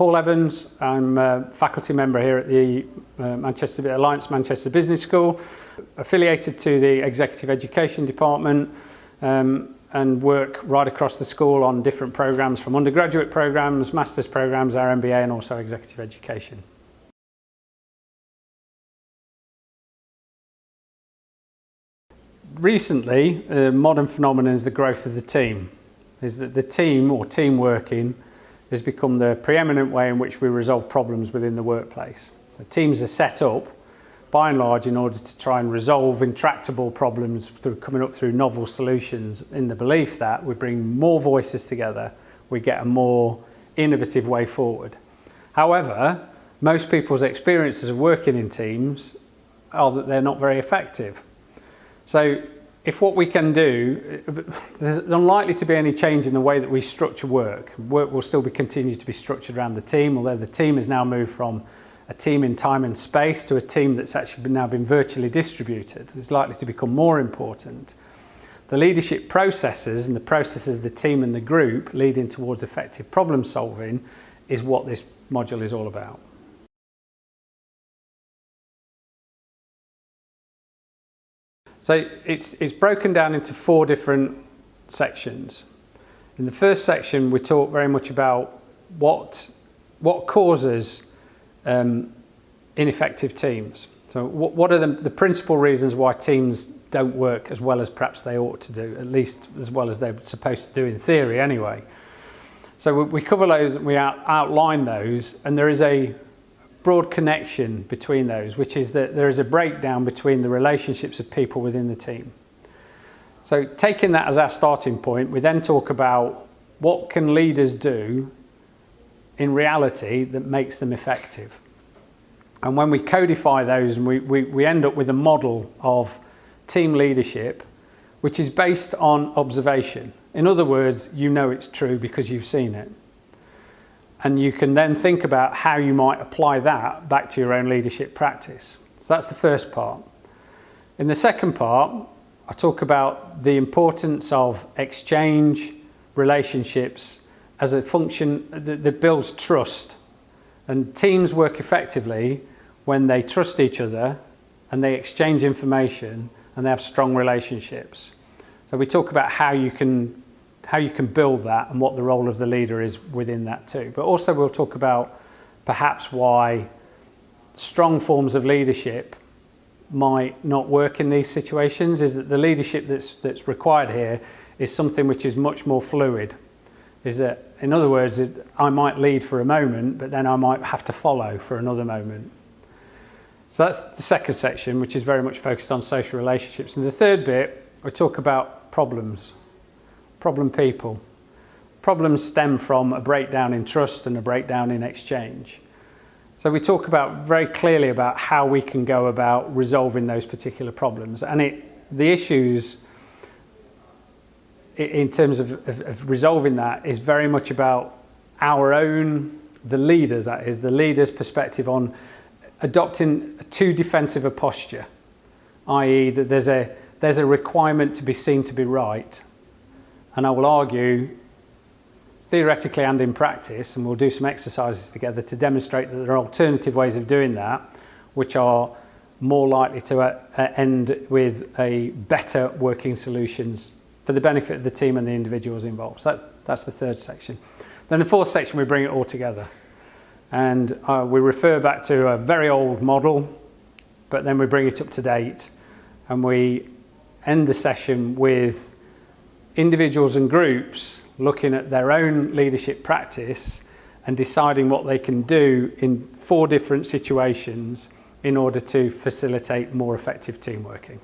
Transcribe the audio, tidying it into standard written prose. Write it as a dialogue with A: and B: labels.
A: Paul Evans. I'm a faculty member here at the Alliance Manchester Business School, affiliated to the Executive Education Department, and work right across the school on different programs, from undergraduate programs, master's programs, our MBA, and also executive education. Recently, a modern phenomenon is the growth of the team. Is that the team, or team working, has become the preeminent way in which we resolve problems within the workplace. So teams are set up, by and large, in order to try and resolve intractable problems through coming up through novel solutions, in the belief that we bring more voices together, we get a more innovative way forward. However, most people's experiences of working in teams are that they're not very effective. So if what we can do, there's unlikely to be any change in the way that we structure work. Work will still continue to be structured around the team, although the team has now moved from a team in time and space to a team that's actually now been virtually distributed. It's likely to become more important. The leadership processes and the processes of the team and the group leading towards effective problem solving is what this module is all about. So it's broken down into 4 different sections. In the first section, we talk very much about what causes ineffective teams. So what are the principal reasons why teams don't work as well as perhaps they ought to do, at least as well as they're supposed to do in theory anyway. So we cover those, we outline those, and there is a broad connection between those, which is that there is a breakdown between the relationships of people within the team. So taking that as our starting point, we then talk about what can leaders do in reality that makes them effective. And when we codify those, and we end up with a model of team leadership, which is based on observation. In other words, you know it's true because you've seen it. And you can then think about how you might apply that back to your own leadership practice. So that's the first part. In the second part, I talk about the importance of exchange, relationships as a function that builds trust. And teams work effectively when they trust each other and they exchange information and they have strong relationships. So we talk about how you can build that and what the role of the leader is within that too. But also we'll talk about perhaps why strong forms of leadership might not work in these situations, is that the leadership that's required here is something which is much more fluid. Is that, in other words, I might lead for a moment, but then I might have to follow for another moment. So that's the second section, which is very much focused on social relationships. And the third bit, we talk about problems. Problem people. Problems stem from a breakdown in trust and a breakdown in exchange. So we talk about very clearly about how we can go about resolving those particular problems. And the issues in terms of resolving that is very much about our own, the leader's perspective on adopting too defensive a posture, i.e. that there's a requirement to be seen to be right. And I will argue, theoretically and in practice, and we'll do some exercises together to demonstrate that there are alternative ways of doing that, which are more likely to end with a better working solutions for the benefit of the team and the individuals involved. So that's the third section. Then the fourth section, we bring it all together. And we refer back to a very old model, but then we bring it up to date. And we end the session with individuals and groups looking at their own leadership practice and deciding what they can do in 4 different situations in order to facilitate more effective team working.